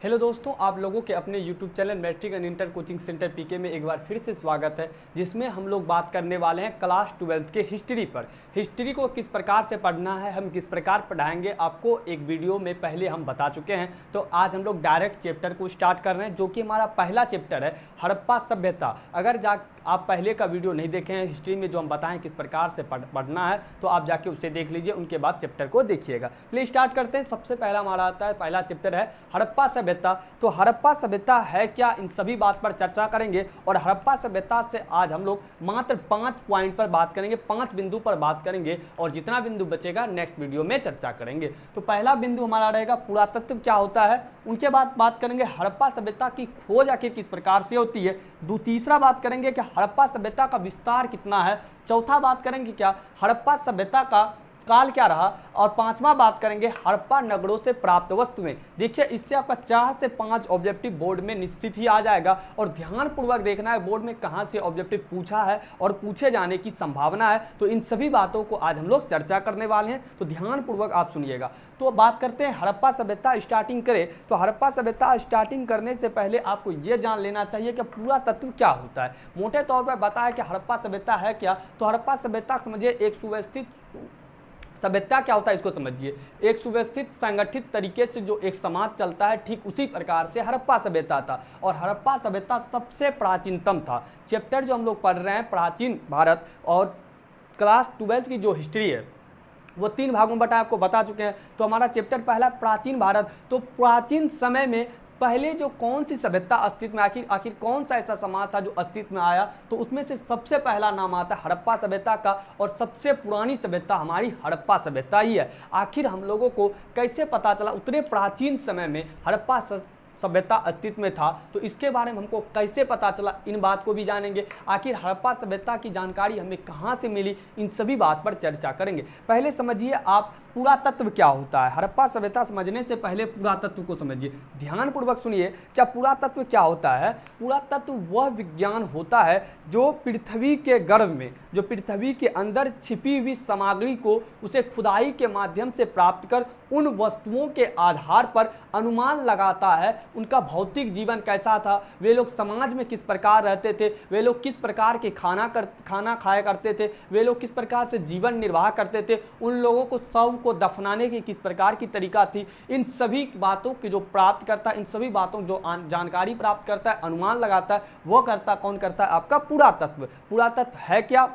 Hello दोस्तों, आप लोगों के अपने YouTube channel matric and inter coaching centre PK में एक बार फिर से स्वागत है, जिसमें हम लोग बात करने वाले हैं क्लास 12th के हिस्ट्री पर। हिस्ट्री को किस प्रकार से पढ़ना है, हम किस प्रकार पढ़ाएंगे, आपको एक वीडियो में पहले हम बता चुके हैं। तो आज हम लोग डायरेक्ट चैप्टर को स्टार्ट कर रहे हैं, जो कि हमारा पहला चैप्टर है हड़प्पा सभ्यता। अगर आप पहले का वीडियो नहीं देखे हैं हिस्ट्री में, जो हम बताएं किस प्रकार से पढ़ना है, तो आप जाके उसे देख लीजिए, उनके बाद चैप्टर को देखिएगा। चलिए स्टार्ट करते हैं। सबसे पहला हमारा आता है, पहला चैप्टर है हड़प्पा सभ्यता। तो हड़प्पा सभ्यता है क्या, इन सभी बात पर चर्चा करेंगे। और हड़प्पा सभ्यता से आज हम लोग मात्र 5 पॉइंट पर बात करेंगे, 5 बिंदु पर बात करेंगे, और जितना बिंदु बचेगा नेक्स्ट वीडियो में चर्चा करेंगे। तो पहला बिंदु हमारा रहेगा पुरातत्व क्या होता है, उनके बाद बात करेंगे हड़प्पा सभ्यता की खोज आखिर किस प्रकार से होती है। तीसरा बात करेंगे कि हड़प्पा सभ्यता का विस्तार कितना है। चौथा बात करेंगे क्या हड़प्पा सभ्यता का काल क्या रहा। और पांचवा बात करेंगे हड़प्पा नगरों से प्राप्त वस्तुएं। देखिए, इससे आपका 4 से 5 ऑब्जेक्टिव बोर्ड में निश्चित ही आ जाएगा, और ध्यानपूर्वक देखना है बोर्ड में कहां से ऑब्जेक्टिव पूछा है और पूछे जाने की संभावना है। तो इन सभी बातों को आज हम लोग चर्चा करने वाले हैं, तो ध्यानपूर्वक आप सुनिएगा। तो बात करते हैं हड़प्पा सभ्यता स्टार्टिंग करें। तो हड़प्पा सभ्यता स्टार्टिंग करने से पहले आपको यह जान लेना चाहिए कि पुरातत्व क्या होता है। मोटे तौर पर बताया कि हड़प्पा सभ्यता है क्या। तो हड़प्पा सभ्यता समझिए एक सुव्यवस्थित सभ्यता क्या होता है, इसको समझिए। एक सुव्यवस्थित संगठित तरीके से जो एक समाज चलता है, ठीक उसी प्रकार से हड़प्पा सभ्यता था। और हड़प्पा सभ्यता सबसे प्राचीनतम था। चैप्टर जो हम लोग पढ़ रहे हैं प्राचीन भारत, और क्लास 12th की जो हिस्ट्री है वो 3 भागों में आपको बता चुके हैं। तो हमारा चैप्टर पहला प्राचीन भारत। तो प्राचीन समय में पहले जो कौन सी सभ्यता अस्तित्व में, आखिर कौन सा ऐसा समाज था जो अस्तित्व में आया, तो उसमें से सबसे पहला नाम आता है हड़प्पा सभ्यता का। और सबसे पुरानी सभ्यता हमारी हड़प्पा सभ्यता ही है। आखिर हम लोगों को कैसे पता चला उतने प्राचीन समय में हड़प्पा सभ्यता अस्तित्व में था, तो इसके बारे में हमको कैसे पता चला, इन बात को भी जानेंगे। आखिर हड़प्पा सभ्यता की जानकारी हमें कहाँ से मिली, इन सभी बात पर चर्चा करेंगे। पहले समझिए आप पुरातत्व क्या होता है। हड़प्पा सभ्यता समझने से पहले पुरातत्व को समझिए, ध्यानपूर्वक सुनिए। क्या पुरातत्व क्या होता है। पुरातत्व वह विज्ञान होता है जो पृथ्वी के गर्भ में, जो पृथ्वी के अंदर छिपी हुई सामग्री को उसे खुदाई के माध्यम से प्राप्त कर उन वस्तुओं के आधार पर अनुमान लगाता है उनका भौतिक जीवन कैसा था, वे लोग समाज में किस प्रकार रहते थे, वे लोग किस प्रकार के खाना खाया करते थे, वे लोग किस प्रकार से जीवन निर्वाह करते थे, उन लोगों को शव को दफनाने की किस प्रकार की तरीका थी। इन सभी बातों की जो प्राप्त करता है, इन सभी बातों जो जानकारी प्राप्त करता है, अनुमान लगाता है, वो कौन करता है, आपका पुरातत्व। पुरातत्व है क्या,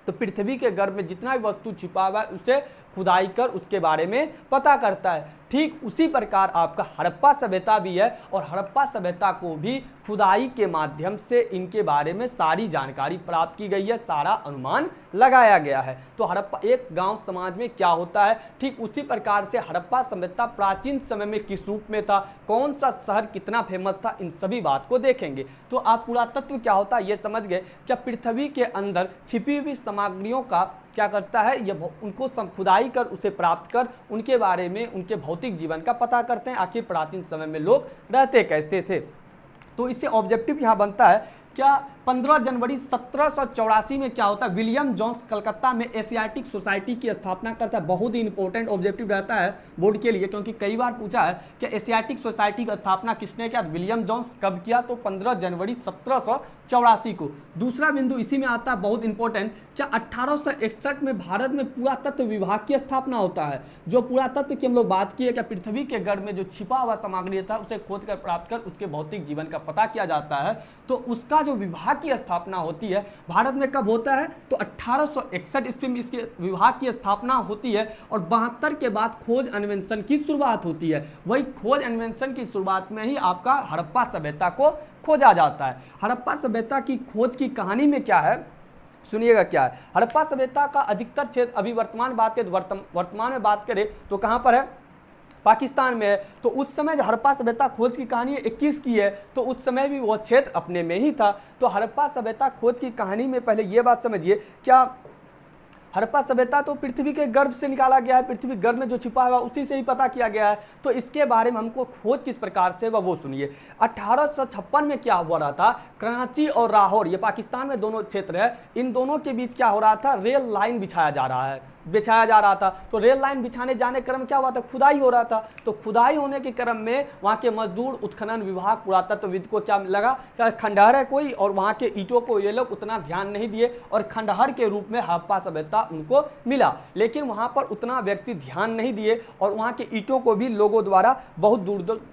तो पृथ्वी के गर्भ में जितना भी वस्तु छिपा हुआ है उसे खुदाई कर उसके बारे में पता करता है। ठीक उसी प्रकार आपका हड़प्पा सभ्यता भी है, और हड़प्पा सभ्यता को भी खुदाई के माध्यम से इनके बारे में सारी जानकारी प्राप्त की गई है, सारा अनुमान लगाया गया है। तो हड़प्पा एक गांव समाज में क्या होता है, ठीक उसी प्रकार से हड़प्पा सभ्यता प्राचीन समय में किस रूप में था, कौन सा शहर कितना फेमस था, इन सभी बात को देखेंगे। तो आप पुरातत्व क्या होता है ये समझ गए। जब पृथ्वी के अंदर छिपी हुई सामग्रियों का क्या करता है, ये उनको खुदाई कर उसे प्राप्त कर उनके बारे में, उनके भौतिक जीवन का पता करते हैं, आखिर प्राचीन समय में लोग रहते कैसे थे। तो इससे ऑब्जेक्टिव यहाँ बनता है क्या, 15 जनवरी 1784 में क्या होता है, विलियम जोन्स कलकत्ता में एशियाटिक सोसाइटी की स्थापना करता है। बहुत ही इंपॉर्टेंट ऑब्जेक्टिव रहता है बोर्ड के लिए, क्योंकि कई बार पूछा है कि एशियाटिक सोसाइटी की स्थापना किसने किया, विलियम जोन्स कब किया, तो 15 जनवरी 1784 को। दूसरा बिंदु इसी में आता है बहुत इंपॉर्टेंट, क्या 1861 में भारत में पुरातत्व विभाग की स्थापना होता है। जो पुरातत्व की हम लोग बात की है, क्या पृथ्वी के गर्भ में जो छिपा हुआ सामग्री था उसे खोद कर प्राप्त कर उसके भौतिक जीवन का पता किया जाता है, तो उसका जो विभाग की स्थापना होती है भारत में कब होता है, तो 1861 ईस्वी में इसके विभाग की स्थापना होती है। और 72 के बाद खोज अन्वेषण की शुरुआत होती है। वही खोज अन्वेषण की शुरुआत में ही आपका हड़प्पा सभ्यता को खोजा जाता है। हड़प्पा सभ्यता की खोज की कहानी में क्या है, सुनिएगा क्या है। हड़प्पा सभ्यता का अधिकतर क्षेत्र अभी वर्तमान में बात करें तो कहां पर है, पाकिस्तान में है। तो उस समय जो हड़प्पा सभ्यता खोज की कहानी 21 की है, तो उस समय भी वो क्षेत्र अपने में ही था। तो हड़प्पा सभ्यता खोज की कहानी में पहले ये बात समझिए, क्या हड़प्पा सभ्यता तो पृथ्वी के गर्भ से निकाला गया है, पृथ्वी गर्भ में जो छिपा हुआ उसी से ही पता किया गया है। तो इसके बारे में हमको खोज किस प्रकार से वो सुनिए। 1856 में क्या हुआ रहा था, कराची और लाहौर, ये पाकिस्तान में दोनों क्षेत्र है, इन दोनों के बीच क्या हो रहा था, रेल लाइन बिछाया जा रहा है। बिछाया जा रहा था। तो रेल लाइन बिछाने जाने क्रम क्या हुआ था, खुदाई हो रहा था। तो खुदाई होने के क्रम में वहाँ के मजदूर, उत्खनन विभाग, पुरातत्वविद को क्या लगा कि खंडहर है कोई, और वहाँ के ईंटों को ये लोग उतना ध्यान नहीं दिए और खंडहर के रूप में हड़प्पा सभ्यता उनको मिला। लेकिन वहाँ पर उतना व्यक्ति ध्यान नहीं दिए और वहाँ के ईंटों को भी लोगों द्वारा बहुत दूर दूर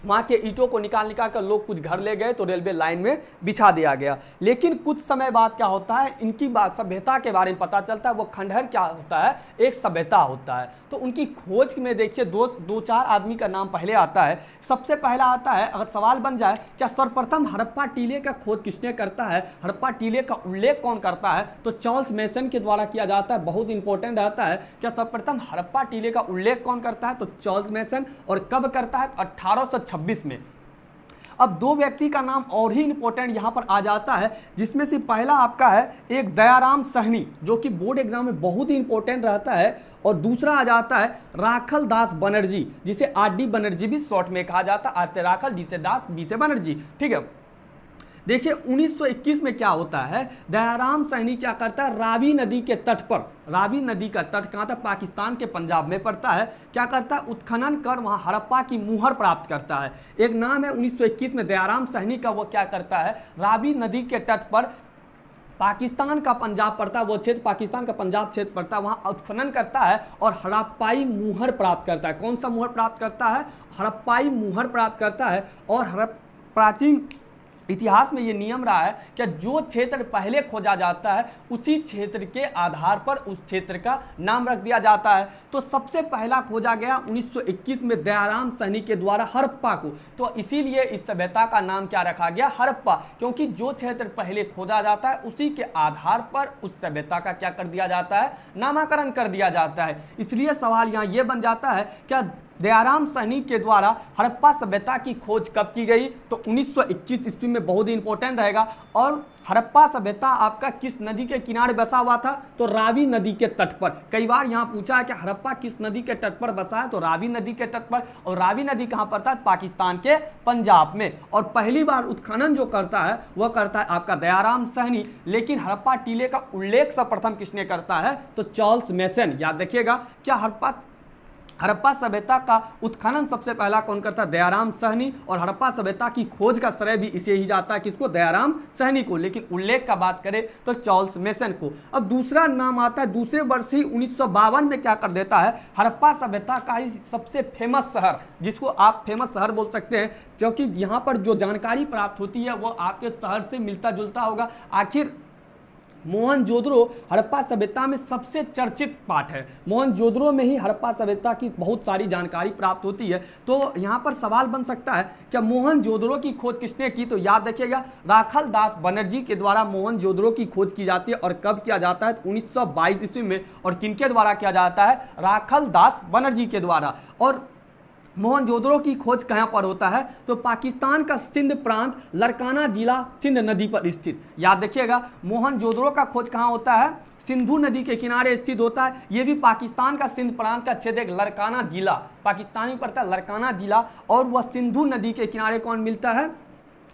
वहाँ के ईंटों को निकाल कर लोग कुछ घर ले गए, तो रेलवे लाइन में बिछा दिया गया। लेकिन कुछ समय बाद क्या होता है, इनकी बात सभ्यता के बारे में पता चलता है। वो खंडहर क्या होता है, एक सभ्यता होता है। तो उनकी खोज में देखिए दो चार आदमी का नाम पहले आता है। सबसे पहला आता है, अगर सवाल बन जाए क्या सर्वप्रथम हड़प्पा टीले का खोज किसने करता है, हड़प्पा टीले का उल्लेख कौन करता है, तो चार्ल्स मेसन के द्वारा किया जाता है। बहुत इंपॉर्टेंट रहता है, क्या सर्वप्रथम हड़प्पा टीले का उल्लेख कौन करता है, तो चार्ल्स मेसन। और कब करता है, 1826 में। अब दो व्यक्ति का नाम और ही इंपॉर्टेंट यहां पर आ जाता है, जिसमें से पहला आपका है एक दयाराम सहनी, जो कि बोर्ड एग्जाम में बहुत ही इंपॉर्टेंट रहता है। और दूसरा आ जाता है राखल दास बनर्जी, जिसे आर.डी. बनर्जी भी शॉर्ट में कहा जाता है। आर से राखल, डी से दास, बी से बनर्जी। ठीक है, देखिए 1921 में क्या होता है, दयाराम सहनी क्या करता है, रावी नदी के तट पर, रावी नदी का तट कहाँ था, पाकिस्तान के पंजाब में पड़ता है, क्या करता है, उत्खनन कर वहाँ हड़प्पा की मुहर प्राप्त करता है। एक नाम है 1921 में दयाराम सहनी का, वो क्या करता है, रावी नदी के तट पर पाकिस्तान का पंजाब पड़ता है, वो क्षेत्र पाकिस्तान का पंजाब क्षेत्र पड़ता है, वहाँ उत्खनन करता है और हड़प्पाई मुहर प्राप्त करता है। कौन सा मुहर प्राप्त करता है, हड़प्पाई मुहर प्राप्त करता है। और प्राचीन इतिहास में ये नियम रहा है कि जो क्षेत्र पहले खोजा जाता है उसी क्षेत्र के आधार पर उस क्षेत्र का नाम रख दिया जाता है। तो सबसे पहला खोजा गया 1921 में दयाराम सहनी के द्वारा हड़प्पा को, तो इसीलिए इस सभ्यता का नाम क्या रखा गया, हड़प्पा, क्योंकि जो क्षेत्र पहले खोजा जाता है उसी के आधार पर उस सभ्यता का क्या कर दिया जाता है, नामकरण कर दिया जाता है। इसलिए सवाल यहाँ ये बन जाता है, क्या दयाराम सहनी के द्वारा हड़प्पा सभ्यता की खोज कब की गई, तो 1921 ईस्वी में, बहुत ही इंपॉर्टेंट रहेगा। और हड़प्पा सभ्यता आपका किस नदी के किनारे बसा हुआ था, तो रावी नदी के तट पर। कई बार यहाँ पूछा है कि हड़प्पा किस नदी के तट पर बसा है, तो रावी नदी के तट पर। और रावी नदी कहाँ पर था, पाकिस्तान के पंजाब में। और पहली बार उत्खनन जो करता है वह करता है आपका दयाराम सहनी। लेकिन हड़प्पा टीले का उल्लेख सर्वप्रथम किसने करता है, तो चार्ल्स मेसन। याद रखिएगा, क्या हड़प्पा सभ्यता का उत्खनन सबसे पहला कौन करता है, दयाराम सहनी। और हड़प्पा सभ्यता की खोज का श्रेय भी इसे ही जाता है, किसको, दयाराम सहनी को। लेकिन उल्लेख का बात करें तो चार्ल्स मेसन को। अब दूसरा नाम आता है, दूसरे वर्ष ही 1952 में क्या कर देता है, हड़प्पा सभ्यता का ही सबसे फेमस शहर, जिसको आप फेमस शहर बोल सकते हैं, क्योंकि यहाँ पर जो जानकारी प्राप्त होती है वो आपके शहर से मिलता जुलता होगा। आखिर मोहनजोदड़ो हड़प्पा सभ्यता में सबसे चर्चित पाठ है। मोहनजोदड़ो में ही हड़प्पा सभ्यता की बहुत सारी जानकारी प्राप्त होती है। तो यहाँ पर सवाल बन सकता है कि मोहनजोदड़ो की खोज किसने की, तो याद रखिएगा राखल दास बनर्जी के द्वारा मोहनजोदड़ो की खोज की जाती है। और कब किया जाता है, 1922 ईस्वी में। और किनके द्वारा किया जाता है, राखल दास बनर्जी के द्वारा। और मोहनजोदड़ो की खोज कहाँ पर होता है, तो पाकिस्तान का सिंध प्रांत, लरकाना जिला, सिंध नदी पर स्थित। याद रखिएगा, मोहनजोदड़ो का खोज कहाँ होता है, सिंधु नदी के किनारे स्थित होता है। ये भी पाकिस्तान का सिंध प्रांत का क्षेत्र, एक लरकाना जिला, पाकिस्तान में पड़ता है लरकाना जिला। और वह सिंधु नदी के किनारे कौन मिलता है,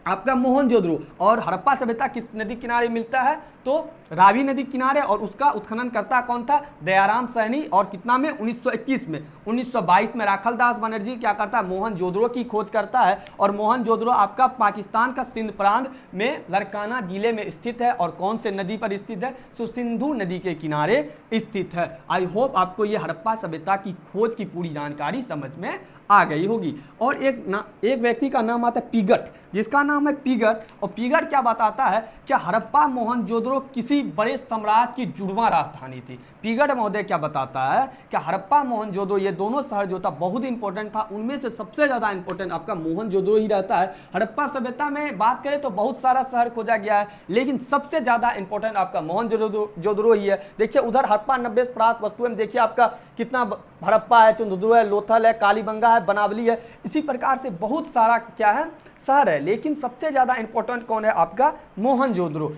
आपका मोहनजोदड़ो। और हड़प्पा सभ्यता किस नदी किनारे मिलता है, तो रावी नदी किनारे। और उसका उत्खनन करता कौन था, दयाराम सहनी। और कितना में, 1921 में। 1922 में राखल दास बनर्जी क्या करता है, मोहनजोदड़ो की खोज करता है। और मोहनजोदड़ो आपका पाकिस्तान का सिंध प्रांत में लरकाना जिले में स्थित है। और कौन से नदी पर स्थित है, तो सिंधु नदी के किनारे स्थित है। आई होप आपको ये हड़प्पा सभ्यता की खोज की पूरी जानकारी समझ में आ गई होगी। और एक व्यक्ति का नाम आता है पिगट, जिसका नाम है पिगट। और पिगट क्या बताता है, क्या हड़प्पा मोहनजोदड़ो किसी बड़े सम्राट की जुड़वा राजधानी थी। पिगट महोदय क्या बताता है, क्या हड़प्पा मोहनजोदड़ो ये दोनों शहर जो था बहुत इंपॉर्टेंट था, उनमें से सबसे ज्यादा इंपॉर्टेंट आपका मोहनजोदड़ो ही रहता है। हड़प्पा सभ्यता में बात करें तो बहुत सारा शहर खोजा गया है, लेकिन सबसे ज्यादा इंपॉर्टेंट आपका मोहनजोदड़ो ही है। देखिए उधर हड़प्पा नब्बे प्राप्त वस्तुएं में देखिए आपका कितना, हड़प्पा है, चंद्रदुर्ग है, लोथल है, कालीबंगा है, बनावली है। इसी प्रकार से बहुत सारा क्या है, शहर है, लेकिन सबसे ज़्यादा इंपॉर्टेंट कौन है आपका मोहनजोदड़ो।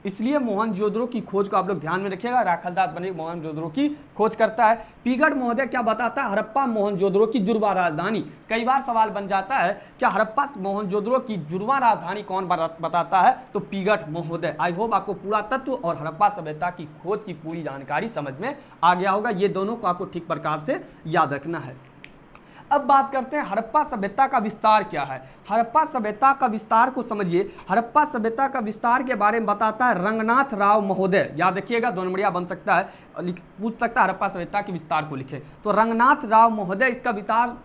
इसलिए मोहनजोदड़ो की खोज को आप लोग ध्यान में रखिएगा। राखलदास बने मोहनजोदड़ो की खोज करता है। पीगड़ महोदय क्या बताता है, हड़प्पा मोहनजोदड़ो की जुड़वा राजधानी। कई बार सवाल बन जाता है क्या हड़प्पा मोहनजोदड़ो की जुड़वा राजधानी कौन बताता है, तो पीगड़ महोदय। आई होप आपको पूरा तत्व और हड़प्पा सभ्यता की खोज की पूरी जानकारी समझ में आ गया होगा। ये दोनों को आपको ठीक प्रकार से याद रखना है। अब बात करते हैं हड़प्पा सभ्यता का विस्तार क्या है। हड़प्पा सभ्यता का विस्तार को समझिए। हड़प्पा सभ्यता का विस्तार के बारे में बताता है रंगनाथ राव महोदय। याद रखिएगा, 2 नंबरिया बन सकता है, पूछ सकता है हड़प्पा सभ्यता के विस्तार को लिखे तो रंगनाथ राव महोदय इसका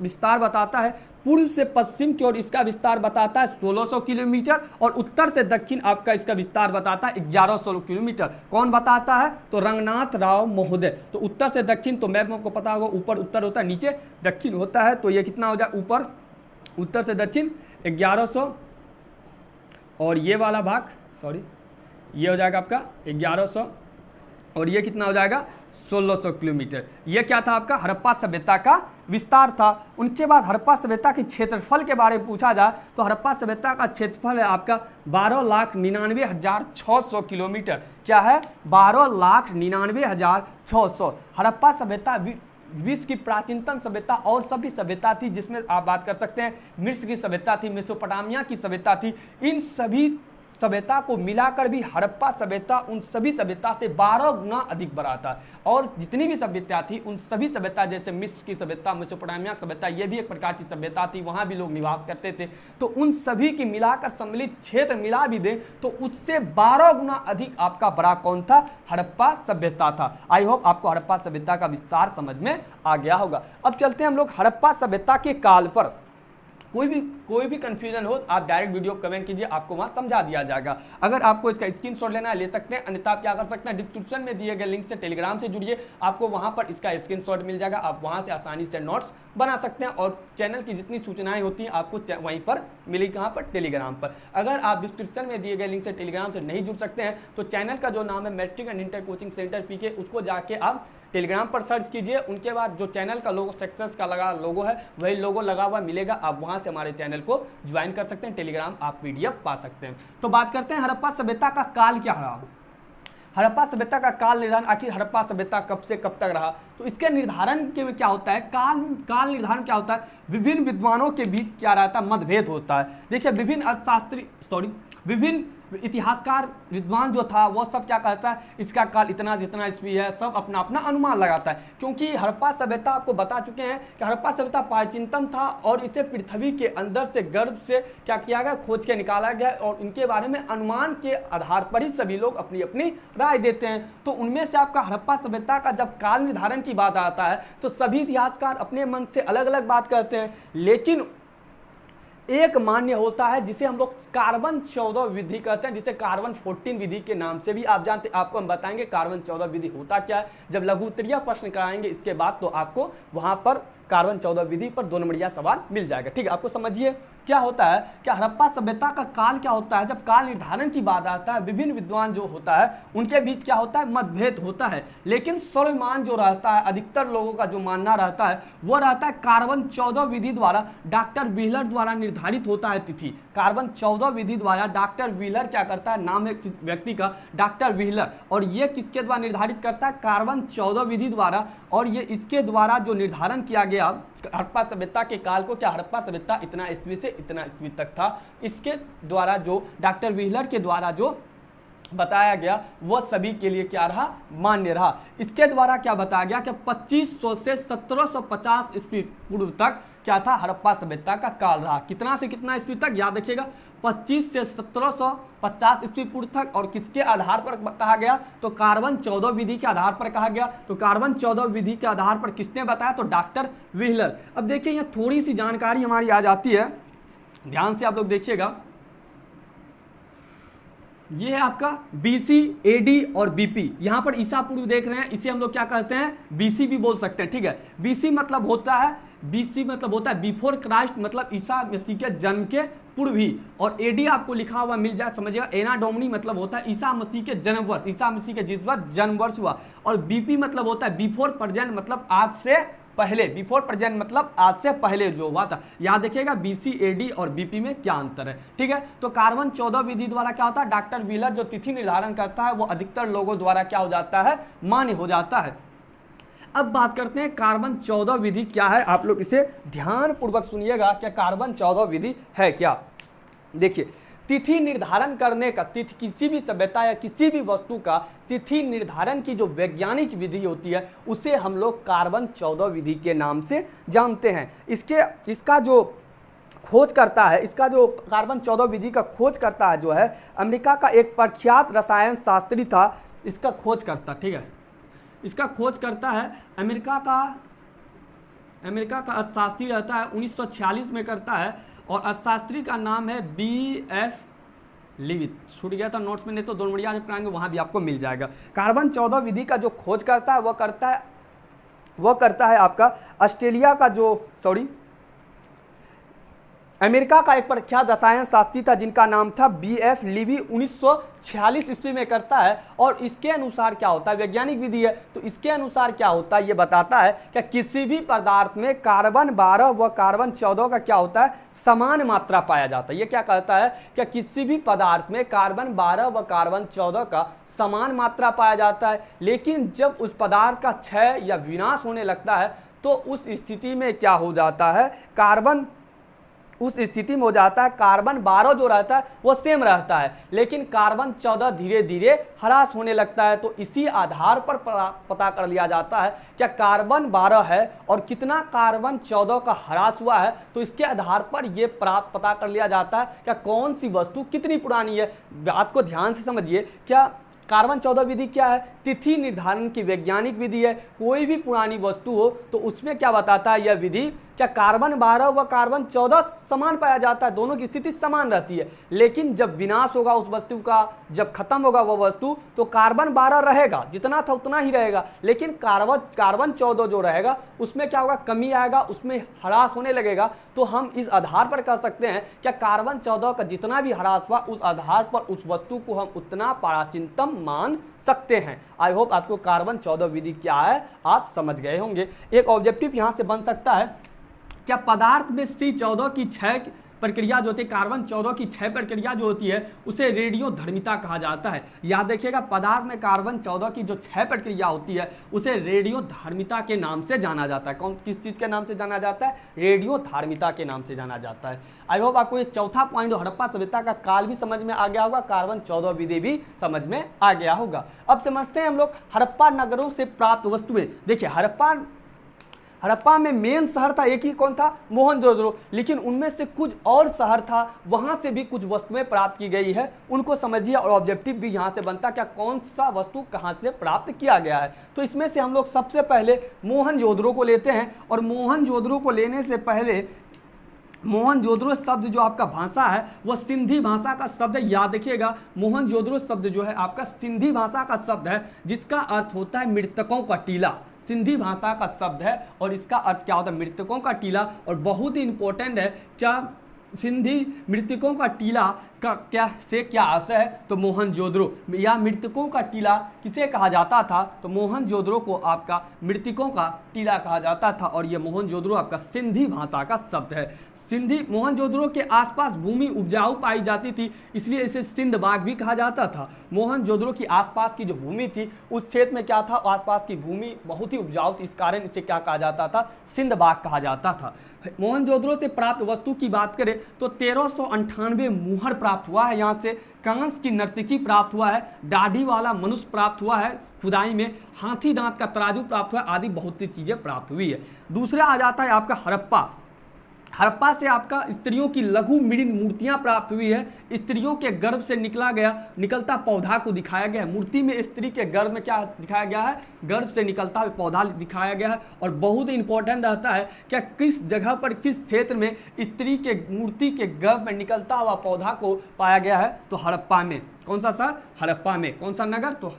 विस्तार बताता है। पूर्व से पश्चिम की ओर इसका विस्तार बताता है 1600 किलोमीटर और उत्तर से दक्षिण आपका इसका विस्तार बताता है 1100 किलोमीटर। कौन बताता है, तो रंगनाथ राव महोदय। तो उत्तर से दक्षिण, तो मैप में आपको पता होगा ऊपर उत्तर होता है, नीचे दक्षिण होता है, तो ये कितना हो जाए, ऊपर उत्तर से दक्षिण 1100 और ये वाला भाग ये हो जाएगा आपका 1100 और ये कितना हो जाएगा 1600 किलोमीटर। ये क्या था आपका हड़प्पा सभ्यता का विस्तार था। उनके बाद हड़प्पा सभ्यता के क्षेत्रफल के बारे में पूछा जाए तो हड़प्पा सभ्यता का क्षेत्रफल है आपका 12,99,600 किलोमीटर। क्या है, 12,99,600। हड़प्पा सभ्यता विश्व की प्राचीनतम सभ्यता और सभी सभ्यता थी, जिसमें आप बात कर सकते हैं मिस्र की सभ्यता थी, मेसोपोटामिया की सभ्यता थी। इन सभी सभ्यता को मिलाकर भी हड़प्पा सभ्यता उन सभी सभ्यता से 12 गुना अधिक बड़ा था। और जितनी भी सभ्यता थी उन सभी सभ्यता, जैसे मिस्र की सभ्यता, मेसोपोटामिया की सभ्यता, ये भी एक प्रकार की सभ्यता थी, वहां भी लोग निवास करते थे। तो उन सभी की मिलाकर सम्मिलित क्षेत्र मिला भी दे तो उससे 12 गुना अधिक आपका बड़ा कौन था, हड़प्पा सभ्यता था। आई होप आपको हड़प्पा सभ्यता का विस्तार समझ में आ गया होगा। अब चलते हैं हम लोग हड़प्पा सभ्यता के काल पर। कोई भी कंफ्यूजन हो आप डायरेक्ट वीडियो कमेंट कीजिए, आपको वहां समझा दिया जाएगा। अगर आपको इसका स्क्रीनशॉट लेना है ले सकते हैं, अन्यथा आप क्या कर सकते हैं डिस्क्रिप्शन में दिए गए लिंक से टेलीग्राम से जुड़िए, आपको वहां पर इसका स्क्रीनशॉट मिल जाएगा। आप वहां से आसानी से नोट्स बना सकते हैं और चैनल की जितनी सूचनाएं होती हैं आपको वहीं पर मिलेगी, कहाँ पर, टेलीग्राम पर। अगर आप डिस्क्रिप्शन में दिए गए लिंक से टेलीग्राम से नहीं जुड़ सकते हैं तो चैनल का जो नाम है matric and inter coaching centre PK, उसको जाके आप टेलीग्राम पर सर्च कीजिए। उनके बाद जो चैनल का लोगो सक्सेस का लगा लोगो है वही लोगो लगा हुआ मिलेगा, आप वहां से हमारे चैनल को ज्वाइन कर सकते हैं, टेलीग्राम आप पीडीएफ पा सकते हैं। तो बात करते हैं हड़प्पा सभ्यता का काल क्या रहा। हड़प्पा सभ्यता का काल निर्धारण, आखिर हड़प्पा सभ्यता कब से कब तक रहा, तो इसके निर्धारण के क्या होता है, काल निर्धारण क्या होता है, विभिन्न विद्वानों के बीच क्या रहता है, मतभेद होता है। देखिए विभिन्न इतिहासकार विद्वान जो था वो सब क्या कहता है, इसका काल इतना जितना ईस्वी है, सब अपना अपना अनुमान लगाता है। क्योंकि हड़प्पा सभ्यता आपको बता चुके हैं कि हड़प्पा सभ्यता प्राचीनतम था और इसे पृथ्वी के अंदर से गर्भ से क्या किया गया, खोज के निकाला गया और इनके बारे में अनुमान के आधार पर ही सभी लोग अपनी अपनी राय देते हैं। तो उनमें से आपका हड़प्पा सभ्यता का जब काल निर्धारण की बात आता है तो सभी इतिहासकार अपने मन से अलग अलग बात करते हैं, लेकिन एक मान्य होता है जिसे हम लोग कार्बन 14 विधि कहते हैं, जिसे कार्बन 14 विधि के नाम से भी आप जानते हैं। आपको हम बताएंगे कार्बन 14 विधि होता क्या है, जब लघु उत्तरीय प्रश्न कराएंगे इसके बाद तो आपको वहां पर कार्बन 14 विधि पर 2 नंबरिया सवाल मिल जाएगा। ठीक है, आपको समझिए क्या होता है, क्या हड़प्पा सभ्यता का काल क्या होता है, जब काल निर्धारण की बात आता है विभिन्न विद्वान जो होता है उनके बीच क्या होता है, मतभेद होता है। लेकिन सर्वमान जो रहता है, अधिकतर लोगों का जो मानना रहता है वो रहता है कार्बन 14 विधि द्वारा डॉक्टर व्हीलर द्वारा निर्धारित होता है तिथि। कार्बन 14 विधि द्वारा डॉक्टर व्हीलर क्या करता है, नाम है किस व्यक्ति का, डॉक्टर व्हीलर, और ये किसके द्वारा निर्धारित करता है, कार्बन 14 विधि द्वारा। और ये इसके द्वारा जो निर्धारण किया गया हड़प्पा सभ्यता के काल को, क्या हड़प्पा सभ्यता इतना ईस्वी से इतना ईस्वी तक था, इसके द्वारा जो डॉक्टर व्हीलर के द्वारा जो बताया गया वो सभी के लिए क्या रहा, मान्य रहा। इसके द्वारा क्या बताया गया कि 2500 से 1750 ईस्वी पूर्व तक क्या था, हड़प्पा सभ्यता का काल रहा। कितना से कितना ईस्वी तक, याद रखिएगा 25 से 1750 ईस्वी पूर्व तक। और किसके आधार पर कहा गया, तो कार्बन 14 विधि के आधार पर कहा गया। तो कार्बन 14 विधि के आधार पर किसने बताया, तो डॉक्टर व्हीलर। अब देखिए यहाँ थोड़ी सी जानकारी हमारी आ जाती है, ध्यान से आप लोग देखिएगा। ये है आपका बीसी, एडी और बीपी। यहां पर ईसा पूर्व देख रहे हैं, इसे हम लोग क्या कहते हैं, बीसी भी बोल सकते हैं। ठीक है, बीसी मतलब होता है बिफोर क्राइस्ट, मतलब ईसा मसीह के जन्म के पूर्व ही। और एडी आपको लिखा हुआ मिल जाए, समझिएगा एना डोमिनी मतलब होता है ईसा मसीह के जन्म वर्ष, ईसा मसीह के जिस वर्ष जन्म वर्ष हुआ। और बीपी मतलब होता है बिफोर प्रेजेंट, मतलब आज से पहले, बिफोर प्रेजेंट मतलब आज से पहले जो हुआ था। याद रखिएगा BC AD और BP में क्या अंतर है, ठीक है। तो कार्बन 14 विधि द्वारा क्या होता है, डॉक्टर व्हीलर जो तिथि निर्धारण करता है वो अधिकतर लोगों द्वारा क्या हो जाता है, मान्य हो जाता है। अब बात करते हैं कार्बन 14 विधि क्या है, आप लोग इसे ध्यान पूर्वक सुनिएगा क्या कार्बन 14 विधि है क्या। देखिए, तिथि निर्धारण करने का, तिथि किसी भी सभ्यता या किसी भी वस्तु का तिथि निर्धारण की जो वैज्ञानिक विधि होती है उसे हम लोग कार्बन 14 विधि के नाम से जानते हैं। इसका जो खोज करता है, इसका जो कार्बन 14 विधि का खोज करता है जो है अमेरिका का एक प्रख्यात रसायन शास्त्री था, इसका खोज करता, ठीक है, इसका खोज करता है अमेरिका का अर्थशास्त्री रहता है, 1946 में करता है और अर्थशास्त्री का नाम है BF लिविथ। छूट गया था नोट्स में, नहीं तो 2 नंबरिया में पढ़ाएंगे वहां भी आपको मिल जाएगा। कार्बन 14 विधि का जो खोज करता है वो करता है आपका ऑस्ट्रेलिया का अमेरिका का एक प्रख्यात रसायन शास्त्री था जिनका नाम था BF लिवी, 1946 ईस्वी में करता है। और इसके अनुसार क्या होता है, वैज्ञानिक विधि है तो इसके अनुसार क्या होता है ये बताता है कि किसी भी पदार्थ में कार्बन 12 व कार्बन 14 का क्या होता है, समान मात्रा पाया जाता है। ये क्या कहता है कि किसी भी पदार्थ में कार्बन 12 व कार्बन 14 का समान मात्रा पाया जाता है, लेकिन जब उस पदार्थ का क्षय या विनाश होने लगता है तो उस स्थिति में क्या हो जाता है, कार्बन 12 जो रहता है वो सेम रहता है, लेकिन कार्बन 14 धीरे धीरे ह्रास होने लगता है। तो इसी आधार पर पता कर लिया जाता है क्या कार्बन 12 है और कितना कार्बन 14 का ह्रास हुआ है, तो इसके आधार पर यह पता कर लिया जाता है क्या कौन सी वस्तु कितनी पुरानी है। बात को ध्यान से समझिए, क्या कार्बन 14 विधि क्या है, तिथि निर्धारण की वैज्ञानिक विधि है। कोई भी पुरानी वस्तु हो तो उसमें क्या बताता है यह विधि, क्या कार्बन 12 व कार्बन 14 समान पाया जाता है, दोनों की स्थिति समान रहती है, लेकिन जब विनाश होगा उस वस्तु का, जब खत्म होगा वह वस्तु, तो कार्बन 12 रहेगा, जितना था उतना ही रहेगा, लेकिन कार्बन 14 जो रहेगा उसमें क्या होगा, कमी आएगा, उसमें ह्रास होने लगेगा। तो हम इस आधार पर कह सकते हैं क्या कार्बन 14 का जितना भी ह्रास हुआ उस आधार पर उस वस्तु को हम उतना प्राचीनतम मान सकते हैं। आई होप आपको कार्बन 14 विधि क्या है आप समझ गए होंगे। एक ऑब्जेक्टिव यहां से बन सकता है, क्या पदार्थ में C14 की क्षय प्रक्रिया जो होती है, कार्बन 14 की क्षय प्रक्रिया जो होती है उसे रेडियोधर्मिता कहा जाता है। याद रखिएगा, पदार्थ में कार्बन 14 की जो क्षय प्रक्रिया होती है उसे रेडियोधर्मिता के नाम से जाना जाता है। किस चीज के नाम से जाना जाता है, रेडियोधर्मिता के नाम से जाना जाता है। आई होप आपको ये चौथा पॉइंट हड़प्पा सभ्यता का काल भी समझ में आ गया होगा, कार्बन 14 विधि भी समझ में आ गया होगा। अब समझते हैं हम लोग हड़प्पा नगरों से प्राप्त वस्तुएं। देखिए, हड़प्पा में मेन शहर था एक ही, कौन था, मोहनजोदड़ो, लेकिन उनमें से कुछ और शहर था वहां से भी कुछ वस्तुएं प्राप्त की गई है, उनको समझिए और ऑब्जेक्टिव भी यहां से बनता क्या कौन सा वस्तु कहां से प्राप्त किया गया है। तो इसमें से हम लोग सबसे पहले मोहनजोदड़ो को लेते हैं, और मोहनजोदड़ो को लेने से पहले मोहनजोदड़ो शब्द जो आपका भाषा है वह सिंधी भाषा का शब्द है। याद रखिएगा, मोहनजोदड़ो शब्द जो है आपका सिंधी भाषा का शब्द है जिसका अर्थ होता है मृतकों का टीला। सिंधी भाषा का शब्द है और इसका अर्थ क्या होता है, मृतकों का टीला। और बहुत ही इंपॉर्टेंट है, क्या सिंधी मृतकों का टीला का क्या आशय है, तो मोहनजोदड़ो या मृतकों का टीला किसे कहा जाता था, तो मोहनजोदड़ो को आपका मृतकों का टीला कहा जाता था। और यह मोहनजोदड़ो आपका सिंधी भाषा का शब्द है। सिंधी मोहनजोदड़ो के आसपास भूमि उपजाऊ पाई जाती थी, इसलिए इसे सिंध बाग भी कहा जाता था। मोहनजोदड़ो की आसपास की जो भूमि थी उस क्षेत्र में क्या था, आसपास की भूमि बहुत ही उपजाऊ थी, इस कारण इसे क्या कहा जाता था, सिंध बाग कहा जाता था। मोहनजोदड़ो से प्राप्त वस्तु की बात करें तो 1398 मुहर प्राप्त हुआ है, यहाँ से कांस की नर्तकी प्राप्त हुआ है, दाढ़ी वाला मनुष्य प्राप्त हुआ है खुदाई में, हाथी दांत का तराजू प्राप्त हुआ है, आदि बहुत सी चीजें प्राप्त हुई है। दूसरा आ जाता है आपका हड़प्पा। हड़प्पा से आपका स्त्रियों की लघु मृण मूर्तियां प्राप्त हुई है। स्त्रियों के गर्भ से निकलता पौधा को दिखाया गया है। मूर्ति में स्त्री के गर्भ में क्या दिखाया गया है, गर्भ से निकलता हुआ पौधा दिखाया गया है। और बहुत ही इंपॉर्टेंट रहता है क्या किस जगह पर, किस क्षेत्र में स्त्री के मूर्ति के गर्भ में निकलता हुआ पौधा को पाया गया है, तो हड़प्पा में। कौन सा सर, हड़प्पा में। कौन सा नगर, तो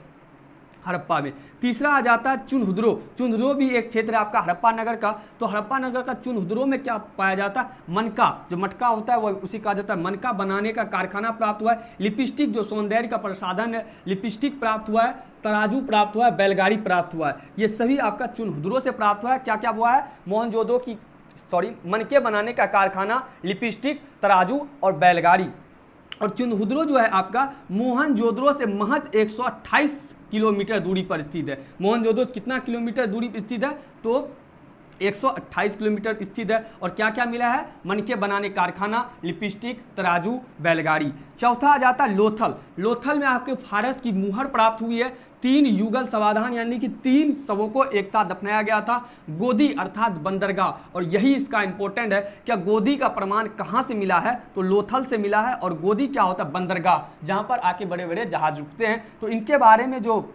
हड़प्पा में। तीसरा आ जाता है चुनहुद्रो। चुनहुद्रो भी एक क्षेत्र है आपका हड़प्पा नगर का। तो हड़प्पा नगर का चुनहुद्रो में क्या पाया जाता है, मनका, जो मटका होता है वो उसी कहा जाता है। मनका बनाने का कारखाना प्राप्त हुआ है। लिपस्टिक जो सौंदर्य का प्रसाधन है, लिपस्टिक प्राप्त हुआ है। तराजू प्राप्त हुआ है। बैलगाड़ी प्राप्त हुआ है। ये सभी आपका चुनहुद्रो से प्राप्त हुआ है। क्या क्या हुआ है, मोहनजोदड़ो की मनके बनाने का कारखाना, लिपस्टिक, तराजू और बैलगाड़ी। और चुनहुद्रो जो है आपका मोहनजोदड़ो से महज 128 किलोमीटर दूरी पर स्थित है। मोहनजोदड़ो कितना किलोमीटर दूरी पर स्थित है, तो 128 किलोमीटर स्थित है। और क्या क्या मिला है, मनके बनाने कारखाना, लिपस्टिक, तराजू, बैलगाड़ी। चौथा आ जाता है लोथल। लोथल में आपके फारस की मुहर प्राप्त हुई है। 3 युगल समाधान यानी कि 3 शवों को एक साथ दफनाया गया था। गोदी अर्थात बंदरगाह, और यही इसका इंपॉर्टेंट है। क्या गोदी का प्रमाण कहाँ से मिला है, तो लोथल से मिला है। और गोदी क्या होता है, बंदरगाह, जहाँ पर आके बड़े बड़े जहाज रुकते हैं। तो इनके बारे में जो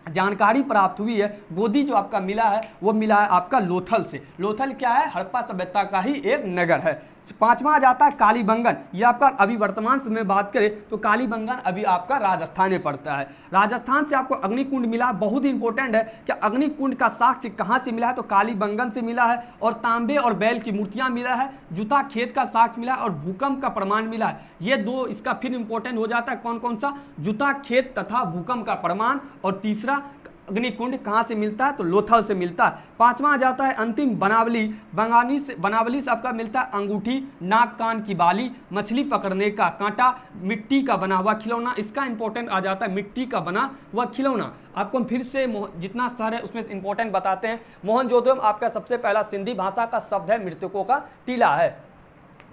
जानकारी प्राप्त हुई है, गोदी जो आपका मिला है वो मिला है आपका लोथल से। लोथल क्या है, हड़प्पा सभ्यता का ही एक नगर है। पांचवा आ जाता है कालीबंगन। ये आपका अभी वर्तमान समय में बात करें तो कालीबंगन अभी आपका राजस्थान में पड़ता है। राजस्थान से आपको अग्निकुंड मिला, बहुत ही इंपॉर्टेंट है कि अग्निकुंड का साक्ष्य कहाँ से मिला है, तो कालीबंगन से मिला है। और तांबे और बैल की मूर्तियां मिला है। जूता खेत का साक्ष्य मिला है और भूकंप का प्रमाण मिला है। ये दो इसका फिर इंपॉर्टेंट हो जाता है, कौन कौन सा, जूता खेत तथा भूकंप का प्रमाण। और तीसरा अग्निकुंड कहाँ से मिलता है, तो लोथल से मिलता है। पांचवा आ जाता है अंतिम बनावली। बनावली से आपका मिलता है अंगूठी, नाक कान की बाली, मछली पकड़ने का कांटा, मिट्टी का बना हुआ खिलौना। इसका इंपॉर्टेंट आ जाता है मिट्टी का बना हुआ खिलौना। आपको हम फिर से जितना स्तर है उसमें इंपॉर्टेंट बताते हैं। मोहनजोदड़ो में आपका सबसे पहला सिंधी भाषा का शब्द है, मृतकों का टीला है।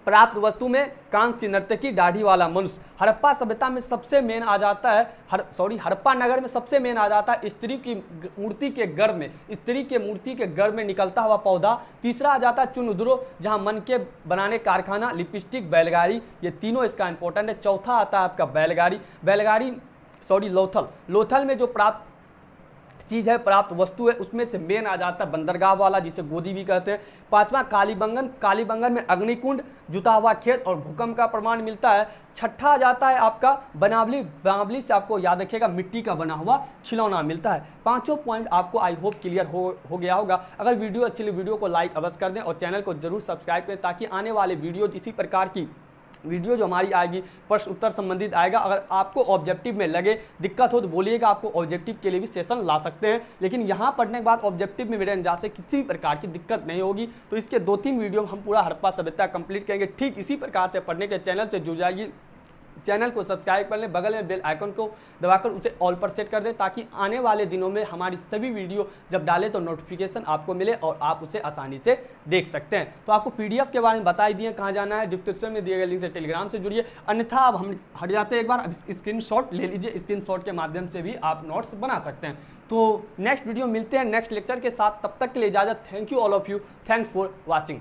प्राप्त वस्तु में कांस्य नर्तकी, दाढ़ी वाला मनुष्य। हड़प्पा सभ्यता में सबसे मेन आ जाता है हड़प्पा नगर में सबसे मेन आ जाता है स्त्री की मूर्ति के गर्भ में, स्त्री के मूर्ति के गर्भ में निकलता हुआ पौधा। तीसरा आ जाता है चुनहुद्रो, जहां मन के बनाने कारखाना, लिपस्टिक, बैलगाड़ी, ये तीनों इसका इंपॉर्टेंट है। चौथा आता है आपका लोथल में जो प्राप्त चीज़ है, प्राप्त वस्तु है, उसमें से मेन आ जाता है बंदरगाह वाला, जिसे गोदी भी कहते हैं। पांचवा कालीबंगन में अग्निकुंड, जुता हुआ खेत और भूकंप का प्रमाण मिलता है। छठा आ जाता है आपका बनावली से आपको याद रखिएगा मिट्टी का बना हुआ खिलौना मिलता है। पांचों पॉइंट आपको आई होप क्लियर हो गया होगा। अगर वीडियो अच्छी लगी वीडियो को लाइक अवश्य कर दें और चैनल को जरूर सब्सक्राइब करें, ताकि आने वाले वीडियो इसी प्रकार की वीडियो जो हमारी आएगी प्रश्न उत्तर संबंधित आएगा। अगर आपको ऑब्जेक्टिव में लगे दिक्कत हो तो बोलिएगा, आपको ऑब्जेक्टिव के लिए भी सेशन ला सकते हैं। लेकिन यहाँ पढ़ने के बाद ऑब्जेक्टिव में मेरे अंदाज से किसी प्रकार की दिक्कत नहीं होगी। तो इसके 2-3 वीडियो हम पूरा हड़प्पा सभ्यता कंप्लीट करेंगे। ठीक इसी प्रकार से पढ़ने के चैनल से जुड़ जाइए, चैनल को सब्सक्राइब कर लें, बगल में बेल आइकन को दबाकर उसे ऑल पर सेट कर दें, ताकि आने वाले दिनों में हमारी सभी वीडियो जब डालें तो नोटिफिकेशन आपको मिले और आप उसे आसानी से देख सकते हैं। तो आपको पीडीएफ के बारे में बता ही दिए कहाँ जाना है, डिस्क्रिप्शन में दिए गए लिंक से टेलीग्राम से जुड़िए। अन्यथा अब हम हट जाते हैं, एक बार स्क्रीनशॉट ले लीजिए, स्क्रीनशॉट के माध्यम से भी आप नोट्स बना सकते हैं। तो नेक्स्ट वीडियो मिलते हैं नेक्स्ट लेक्चर के साथ, तब तक के लिए इजाजत। Thank you all of you, thanks for watching.